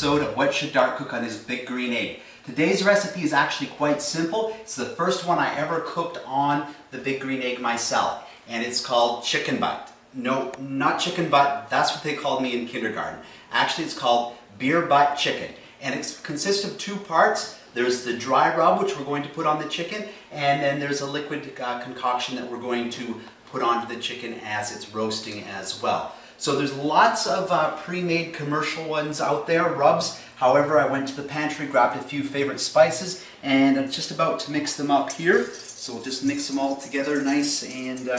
episode of What Should Dart Cook on His Big Green Egg. Today's recipe is actually quite simple. It's the first one I ever cooked on the Big Green Egg myself, and it's called chicken butt. No, not chicken butt, that's what they called me in kindergarten. Actually, it's called beer butt chicken, and it consists of two parts. There's the dry rub, which we're going to put on the chicken, and then there's a liquid concoction that we're going to put onto the chicken as it's roasting as well. So there's lots of pre-made commercial ones out there, rubs. However, I went to the pantry, grabbed a few favorite spices, and I'm just about to mix them up here. So we'll just mix them all together nice and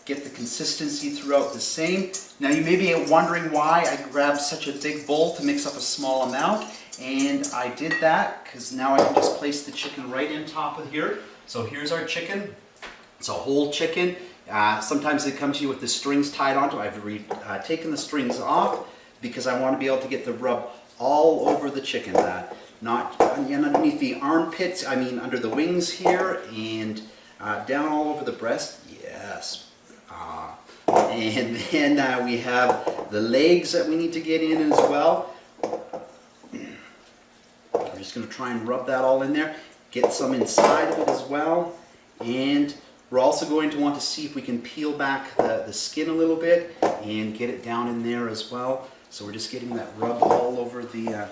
get the consistency throughout the same. Now you may be wondering why I grabbed such a big bowl to mix up a small amount, and I did that because now I can just place the chicken right in top of here. So here's our chicken. It's a whole chicken. Sometimes they come to you with the strings tied onto. I've taken the strings off because I want to be able to get the rub all over the chicken, not underneath the armpits, I mean under the wings here, and down all over the breast. Yes. And then we have the legs that we need to get in as well. I'm just going to try and rub that all in there, get some inside of it as well, and we're also going to want to see if we can peel back the skin a little bit and get it down in there as well. So we're just getting that rub all over the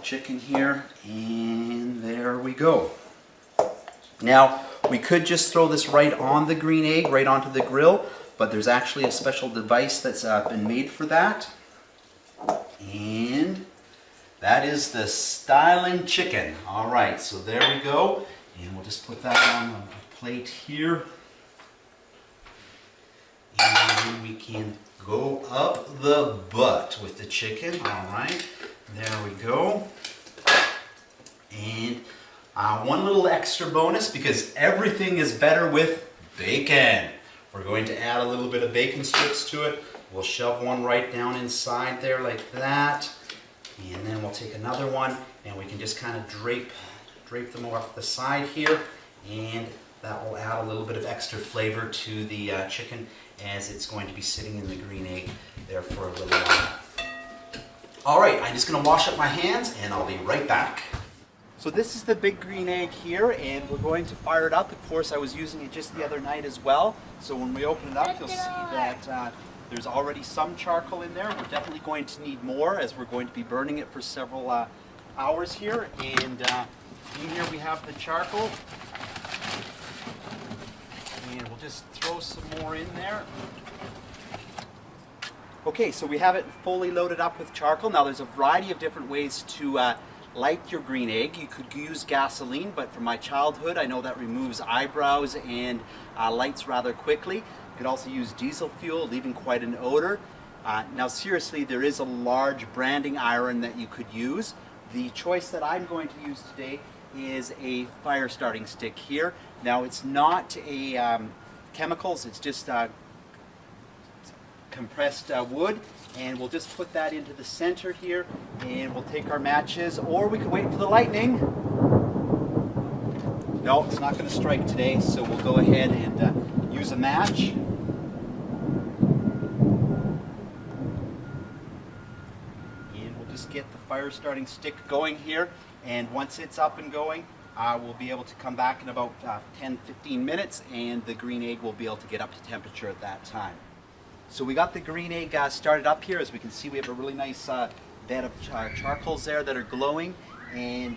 chicken here, and there we go. Now, we could just throw this right on the green egg, right onto the grill, but there's actually a special device that's been made for that. And that is the styling chicken. All right, so there we go. And we'll just put that on a plate here. And we can go up the butt with the chicken. All right, there we go. And one little extra bonus, because everything is better with bacon. We're going to add a little bit of bacon strips to it. We'll shove one right down inside there like that. And then we'll take another one and we can just kind of drape them off the side here. And that will add a little bit of extra flavor to the chicken as it's going to be sitting in the green egg there for a little while. All right, I'm just going to wash up my hands and I'll be right back. So this is the big green egg here, and we're going to fire it up. Of course, I was using it just the other night as well. So when we open it up, you'll see that there's already some charcoal in there. We're definitely going to need more as we're going to be burning it for several hours here. And in here we have the charcoal. And we'll just throw some more in there. Okay, so we have it fully loaded up with charcoal. Now there's a variety of different ways to light your green egg. You could use gasoline, but from my childhood I know that removes eyebrows and lights rather quickly. You could also use diesel fuel, leaving quite an odor. Now seriously, there is a large branding iron that you could use. The choice that I'm going to use today is a fire starting stick here. Now it's not a chemicals, it's just compressed wood, and we'll just put that into the center here, and we'll take our matches, or we can wait for the lightning. No, it's not going to strike today, so we'll go ahead and use a match. And we'll just get the fire starting stick going here, and once it's up and going, we'll be able to come back in about 10-15 minutes, and the green egg will be able to get up to temperature at that time. So we got the green egg started up here. As we can see, we have a really nice bed of charcoals there that are glowing, and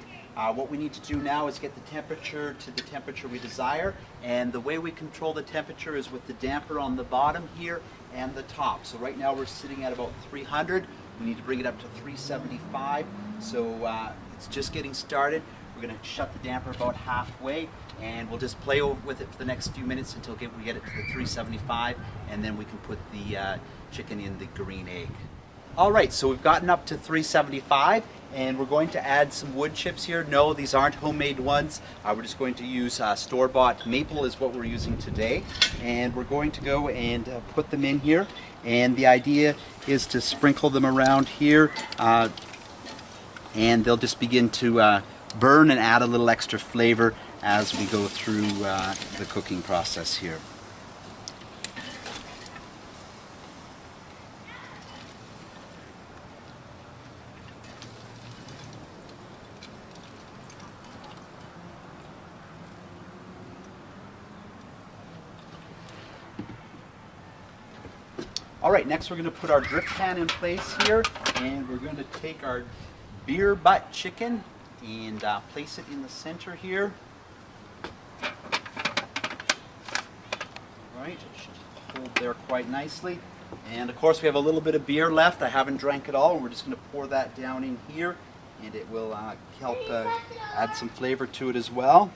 what we need to do now is get the temperature to the temperature we desire, and the way we control the temperature is with the damper on the bottom here and the top. So right now we're sitting at about 300. We need to bring it up to 375, so it's just getting started. We're going to shut the damper about halfway, and we'll just play with it for the next few minutes until we get it to the 375, and then we can put the chicken in the green egg. All right, so we've gotten up to 375, and we're going to add some wood chips here. No, these aren't homemade ones. We're just going to use store-bought maple is what we're using today, and we're going to go and put them in here, and the idea is to sprinkle them around here, and they'll just begin to burn and add a little extra flavor as we go through the cooking process here. All right, next we're going to put our drip pan in place here, and we're going to take our beer butt chicken and place it in the center here. Right, it should hold there quite nicely. And of course we have a little bit of beer left. I haven't drank it all, and we're just going to pour that down in here, and it will help add some flavor to it as well.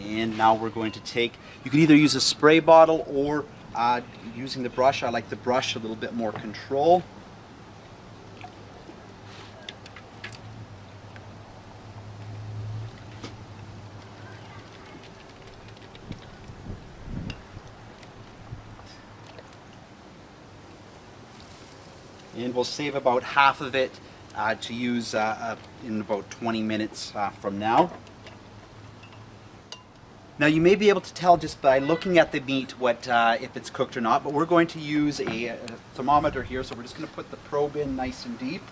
And now we're going to take, you can either use a spray bottle or using the brush. I like the brush, a little bit more control. And we'll save about half of it to use in about 20 minutes from now. Now you may be able to tell just by looking at the meat what if it's cooked or not, but we're going to use a thermometer here, so we're just going to put the probe in nice and deep,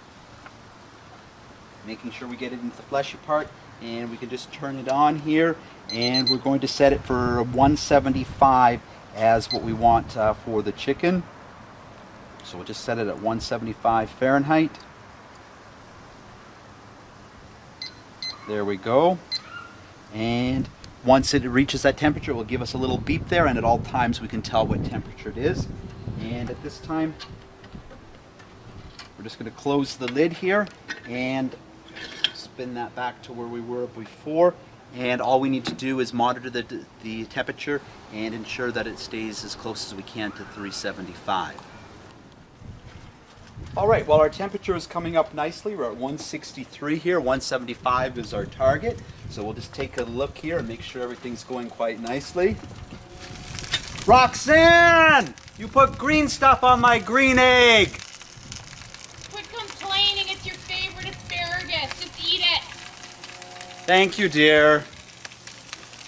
making sure we get it into the fleshy part, and we can just turn it on here, and we're going to set it for 175 as what we want for the chicken. So we'll just set it at 175 Fahrenheit. There we go. And once it reaches that temperature, it will give us a little beep there, and at all times we can tell what temperature it is. And at this time, we're just going to close the lid here and spin that back to where we were before. And all we need to do is monitor the temperature and ensure that it stays as close as we can to 375. All right, well, our temperature is coming up nicely. We're at 163 here. 175 is our target. So we'll just take a look here and make sure everything's going quite nicely. Roxanne! You put green stuff on my green egg! Quit complaining. It's your favorite asparagus. Just eat it. Thank you, dear.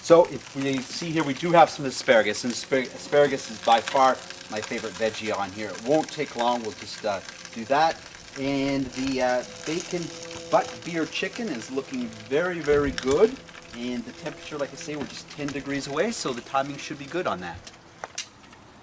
So if we see here, we do have some asparagus, and asparagus is by far my favorite veggie on here. It won't take long. We'll just do that. And the bacon butt beer chicken is looking very, very good. And the temperature, like I say, we're just 10 degrees away, so the timing should be good on that.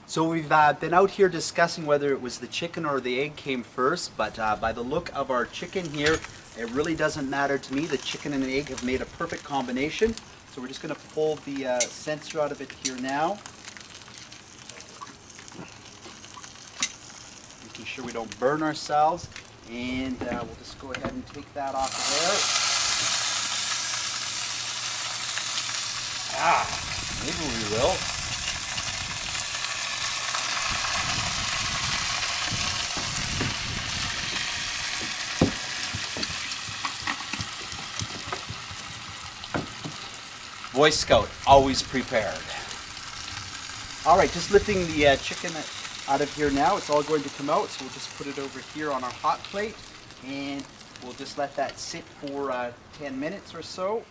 So we've been out here discussing whether it was the chicken or the egg came first, but by the look of our chicken here, it really doesn't matter to me. The chicken and the egg have made a perfect combination. So we're just going to pull the sensor out of it here now. Making sure we don't burn ourselves. And we'll just go ahead and take that off of there. Maybe we will. Boy Scout, always prepared. All right, just lifting the chicken out of here now. It's all going to come out, so we'll just put it over here on our hot plate, and we'll just let that sit for 10 minutes or so.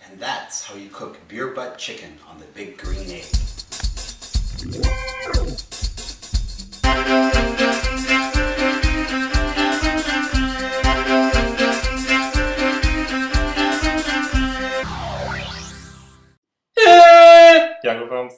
And that's how you cook beer butt chicken on the Big Green Egg. Yahoo Films.